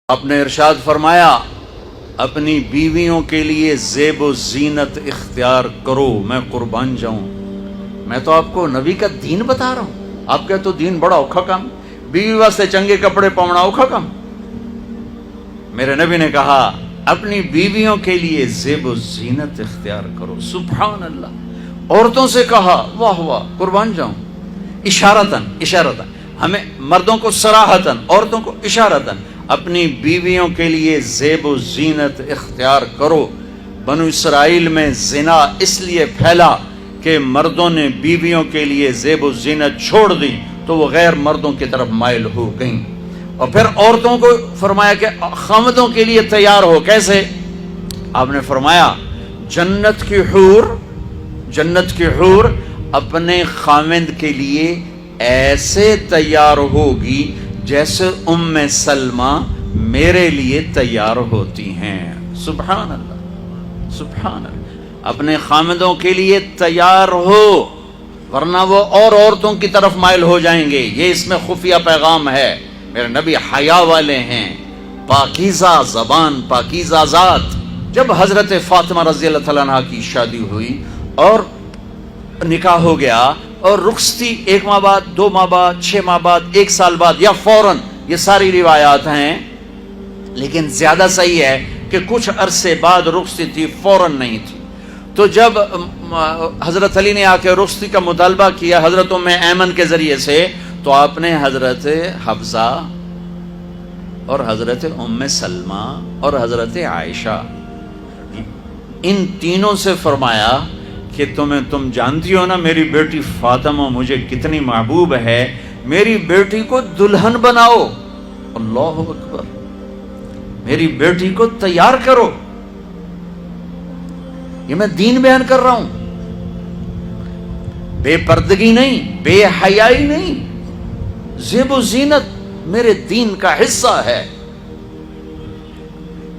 آپ نے ارشاد فرمایا اپنی بیویوں کے لیے زیب و زینت اختیار کرو، میں قربان جاؤں۔ میں تو آپ کو نبی کا دین بتا رہا ہوں، آپ کا تو دین بڑا اوکھا کام، بیوی واسطے چنگے کپڑے پاؤنا اوکھا کام۔ میرے نبی نے کہا اپنی بیویوں کے لیے زیب و زینت اختیار کرو۔ سبحان اللہ۔ عورتوں سے کہا، واہ واہ، قربان جاؤں، اشارتاً ہمیں مردوں کو صراحتاً، عورتوں کو اشارتاً، اپنی بیویوں کے لیے زیب و زینت اختیار کرو۔ بنو اسرائیل میں زنا اس لیے پھیلا کہ مردوں نے بیویوں کے لیے زیب و زینت چھوڑ دی تو وہ غیر مردوں کی طرف مائل ہو گئیں۔ اور پھر عورتوں کو فرمایا کہ خامدوں کے لیے تیار ہو۔ کیسے؟ آپ نے فرمایا جنت کی حور اپنے خامد کے لیے ایسے تیار ہوگی جیسے ام سلمہ میرے لیے تیار ہوتی ہیں۔ سبحان اللہ، سبحان اللہ۔ اپنے خامدوں کے لیے تیار ہو، ورنہ وہ اور عورتوں کی طرف مائل ہو جائیں گے۔ یہ اس میں خفیہ پیغام ہے۔ میرے نبی حیا والے ہیں، پاکیزہ زبان، پاکیزہ ذات۔ جب حضرت فاطمہ رضی اللہ تعالیٰ عنہ کی شادی ہوئی اور نکاح ہو گیا اور رخصتی 1 ماہ بعد، 2 ماہ بعد، 6 ماہ بعد، 1 سال بعد یا فوراً، یہ ساری روایات ہیں، لیکن زیادہ صحیح ہے کہ کچھ عرصے بعد رخصتی تھی، فوراً نہیں تھی۔ تو جب حضرت علی نے آ کے رخصتی کا مطالبہ کیا حضرت ام ایمن کے ذریعے سے، تو آپ نے حضرت حفصہ اور حضرت ام سلمہ اور حضرت عائشہ ان تینوں سے فرمایا کہ تم جانتی ہو نا میری بیٹی فاطمہ مجھے کتنی محبوب ہے، میری بیٹی کو دلہن بناؤ۔ اللہ اکبر، میری بیٹی کو تیار کرو۔ یہ میں دین بیان کر رہا ہوں، بے پردگی نہیں، بے حیائی نہیں، زیب و زینت میرے دین کا حصہ ہے،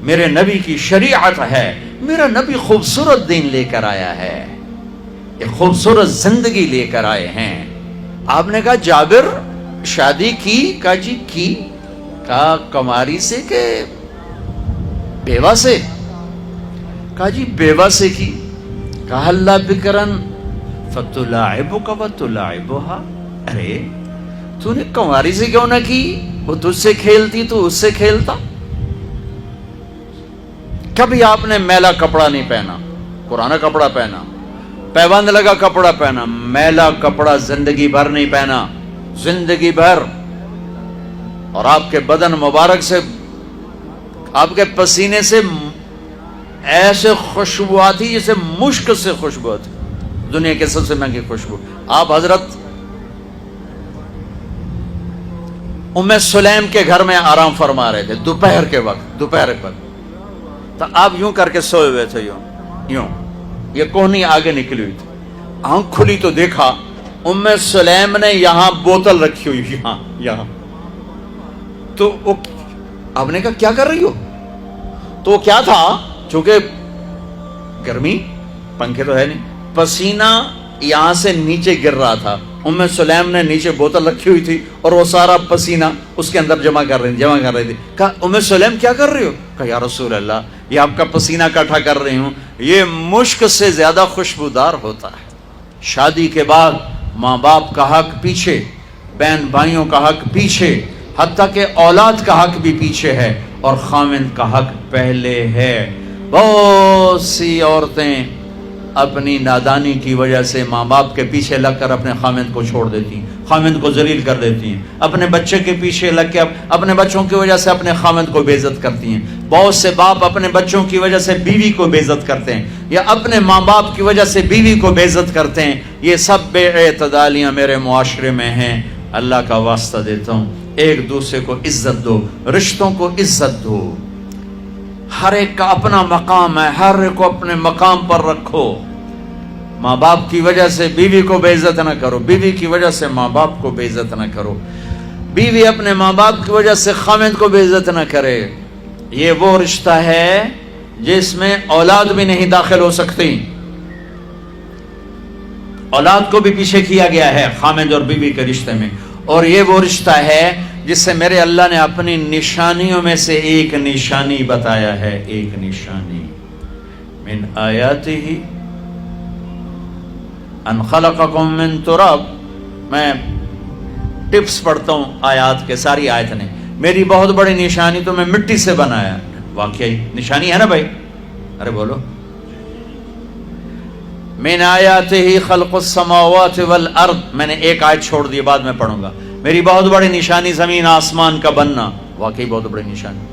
میرے نبی کی شریعت ہے۔ میرا نبی خوبصورت دین لے کر آیا ہے، ایک خوبصورت زندگی لے کر آئے ہیں۔ آپ نے کہا جابر شادی کی؟ کہا جی کی۔ کہا کماری سے کہ بیوہ سے؟ کہا جی بیوہ سے کی۔ کہا اللہ بکرن فتلاعبک وتلاعبها، ارے تو نے کماری سے کیوں نہ کی؟ وہ تجھ سے کھیلتی تو اس سے کھیلتا۔ کبھی آپ نے میلا کپڑا نہیں پہنا، پرانا کپڑا پہنا، پیبند لگا کپڑا پہنا، میلا کپڑا زندگی بھر نہیں پہنا، زندگی بھر۔ اور آپ کے بدن مبارک سے، آپ کے پسینے سے ایسے خوشبو آتی جیسے مشک سے خوشبو آتی، دنیا کے سب سے مہنگی خوشبو۔ آپ حضرت ام سلیم کے گھر میں آرام فرما رہے تھے دوپہر کے وقت، تو آپ یوں کر کے سوئے ہوئے تھے، یوں یہ کوہنی آگے نکلی ہوئی تھی۔ آنکھ کھلی تو دیکھا ام سلیم نے یہاں بوتل رکھی ہوئی، یہاں۔ تو آپ نے کہا کیا کر رہی ہو؟ تو کیا تھا، چونکہ گرمی، پنکھے تو ہے نہیں، پسینہ یہاں سے نیچے گر رہا تھا۔ ام سلیم نے نیچے بوتل رکھی ہوئی تھی اور وہ سارا پسینہ اس کے اندر جمع کر رہی تھی۔ کہا ام سلیم کیا کر رہی ہو؟ کہا یا رسول اللہ یہ آپ کا پسینہ اکٹھا کر رہی ہوں، یہ مشک سے زیادہ خوشبودار ہوتا ہے۔ شادی کے بعد ماں باپ کا حق پیچھے، بہن بھائیوں کا حق پیچھے، حتیٰ کہ اولاد کا حق بھی پیچھے ہے، اور خامند کا حق پہلے ہے۔ بہت سی عورتیں اپنی نادانی کی وجہ سے ماں باپ کے پیچھے لگ کر اپنے خامند کو چھوڑ دیتی ہیں، خامند کو ذلیل کر دیتی ہیں، اپنے بچے کے پیچھے لگ کے اپنے بچوں کی وجہ سے اپنے خامند کو بے عزت کرتی ہیں۔ بہت سے باپ اپنے بچوں کی وجہ سے بیوی کو بے عزت کرتے ہیں، یا اپنے ماں باپ کی وجہ سے بیوی کو بے عزت کرتے ہیں۔ یہ سب بے اعتدالیاں میرے معاشرے میں ہیں۔ اللہ کا واسطہ دیتا ہوں، ایک دوسرے کو عزت دو، رشتوں کو عزت دو۔ ہر ایک کا اپنا مقام ہے، ہر ایک کو اپنے مقام پر رکھو۔ ماں باپ کی وجہ سے بیوی کو بے عزت نہ کرو، بیوی کی وجہ سے ماں باپ کو بے عزت نہ کرو، بیوی اپنے ماں باپ کی وجہ سے خامند کو بے عزت نہ کرے۔ یہ وہ رشتہ ہے جس میں اولاد بھی نہیں داخل ہو سکتی، اولاد کو بھی پیچھے کیا گیا ہے خامند اور بیوی کے رشتے میں۔ اور یہ وہ رشتہ ہے جس سے میرے اللہ نے اپنی نشانیوں میں سے ایک نشانی بتایا ہے، ایک نشانی، من آیاتہ ان خلقکم من تراب۔ میں ٹپس پڑھتا ہوں آیات کے، ساری آیت نے، میری بہت بڑی نشانی تو میں مٹی سے بنایا، واقعی نشانی ہے نا بھائی، ارے بولو، من آیاتہ خلق السماوات والارض، میں نے ایک آیت چھوڑ دی، بعد میں پڑھوں گا، میری بہت بڑی نشانی زمین آسمان کا بننا، واقعی بہت بڑی نشانی،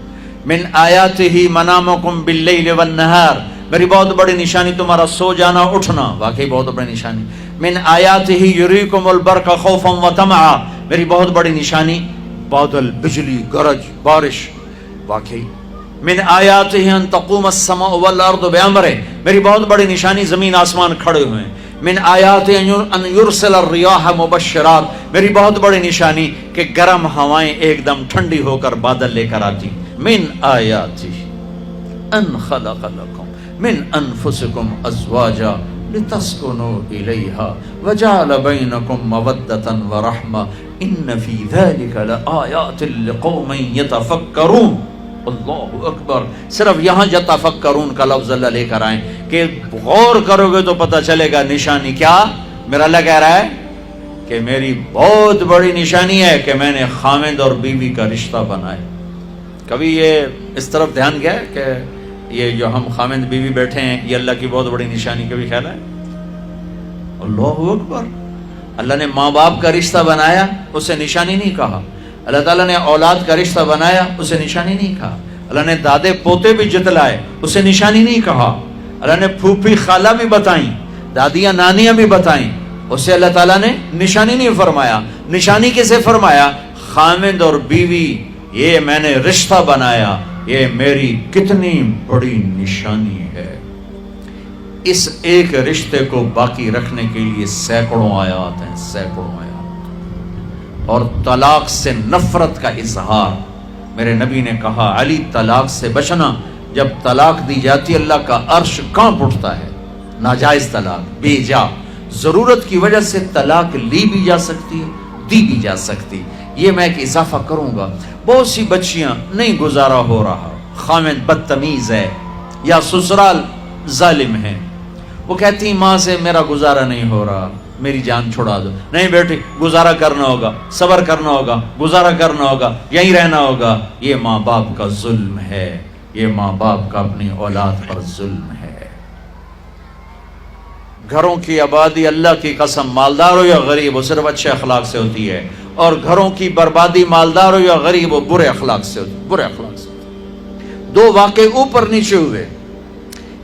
من آیاتہ منامکم باللیل والنہار، میری بہت بڑی نشانی تمہارا سو جانا اٹھنا، واقعی بہت بڑی نشانی، من آیاتہ یریکم البرق خوفا وطمعا، میری بہت بڑی نشانی بادل، بجلی، گرج، بارش، واقعی، من آیاتہ ان تقوم السماء والارض بامرہ، میری بہت بڑی نشانی زمین آسمان کھڑے ہوئے ہیں، من آیاتہ ان یرسل الریاح مبشرات، میری بہت بڑی نشانی کہ گرم ہوائیں ایک دم ٹھنڈی ہو کر بادل لے کر آتی، من آیاتہ ان خلق لکم من انفسکم ازواجا لتسکنوا الیہا وجعل بینکم مودۃ ورحمہ ان فی ذلک لآیات لقوم یتفکرون۔ اللہ اکبر، صرف یہاں یتفکرون کا لفظ اللہ لے کر آئیں کہ غور کرو گے تو پتہ چلے گا نشانی کیا، میرا اللہ کہہ رہا ہے کہ میری بہت بڑی نشانی ہے کہ میں نے خامد اور بیوی کا رشتہ بنایا۔ کبھی یہ اس طرف دھیان گیا ہے کہ یہ جو ہم خامد بیوی بیٹھے ہیں یہ اللہ کی بہت بڑی نشانی، کبھی خیال ہے؟ اللہ اکبر، اللہ نے ماں باپ کا رشتہ بنایا، اسے نشانی نہیں کہا، اللہ تعالیٰ نے اولاد کا رشتہ بنایا، اسے نشانی نہیں کہا، اللہ نے دادے پوتے بھی جتلائے، اسے نشانی نہیں کہا، اللہ نے پھوپھی خالہ بھی بتائیں، دادیاں نانیاں بھی بتائیں، اسے اللہ تعالیٰ نے نشانی نہیں فرمایا۔ نشانی کسے فرمایا؟ خامد اور بیوی، یہ میں نے رشتہ بنایا، یہ میری کتنی بڑی نشانی ہے۔ اس ایک رشتے کو باقی رکھنے کے لیے سینکڑوں آیات ہیں، سینکڑوں آیات، اور طلاق سے نفرت کا اظہار۔ میرے نبی نے کہا علی طلاق سے بچنا، جب طلاق دی جاتی اللہ کا عرش کانپ اٹھتا ہے۔ ناجائز طلاق، بے جا، ضرورت کی وجہ سے طلاق لی بھی جا سکتی ہے، دی بھی جا سکتی۔ یہ میں ایک اضافہ کروں گا، بہت سی بچیاں نہیں گزارا ہو رہا، خامد بدتمیز ہے یا سسرال ظالم ہے، وہ کہتی ماں سے میرا گزارا نہیں ہو رہا، میری جان چھڑا دو۔ نہیں بیٹی، گزارا کرنا ہوگا، صبر کرنا ہوگا، گزارا کرنا ہوگا، یہیں رہنا ہوگا۔ یہ ماں باپ کا ظلم ہے، یہ ماں باپ کا اپنی اولاد پر ظلم ہے۔ گھروں کی آبادی اللہ کی قسم، مالدار ہو یا غریب ہو، صرف اچھے اخلاق سے ہوتی ہے، اور گھروں کی بربادی مالدار ہو یا غریب ہو برے اخلاق سے ہوتی ہے، برے اخلاق سے ہوتی ہے۔ دو واقعے اوپر نیچے ہوئے۔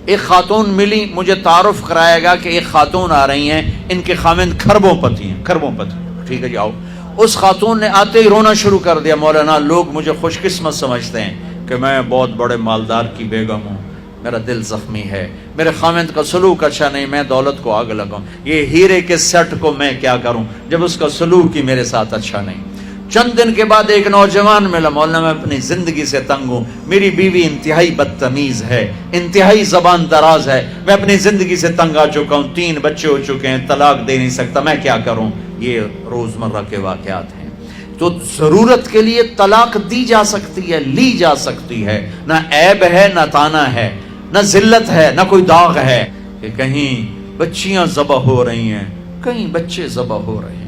ایک خاتون ملی، مجھے تعارف کرایا گیا کہ ایک خاتون آ رہی ہیں، ان کے خامند کھربوں پتی ہیں، کھربوں پتی، ٹھیک ہے جی آؤ۔ اس خاتون نے آتے ہی رونا شروع کر دیا، مولانا لوگ مجھے خوش قسمت سمجھتے ہیں کہ میں بہت بڑے مالدار کی بیگم ہوں، میرا دل زخمی ہے، میرے خامند کا سلوک اچھا نہیں، میں دولت کو آگ لگاؤں، یہ ہیرے کے سیٹ کو میں کیا کروں جب اس کا سلوک ہی میرے ساتھ اچھا نہیں۔ چند دن کے بعد ایک نوجوان ملا، مولانا میں اپنی زندگی سے تنگ ہوں، میری بیوی انتہائی بدتمیز ہے، انتہائی زبان دراز ہے، میں اپنی زندگی سے تنگ آ چکا ہوں، 3 بچے ہو چکے ہیں، طلاق دے نہیں سکتا، میں کیا کروں؟ یہ روزمرہ کے واقعات ہیں۔ تو ضرورت کے لیے طلاق دی جا سکتی ہے، لی جا سکتی ہے، نہ عیب ہے، نہ تانا ہے، نہ ذلت ہے، نہ کوئی داغ ہے کہ کہیں بچیاں ذبح ہو رہی ہیں، کہیں بچے ذبح ہو رہے ہیں۔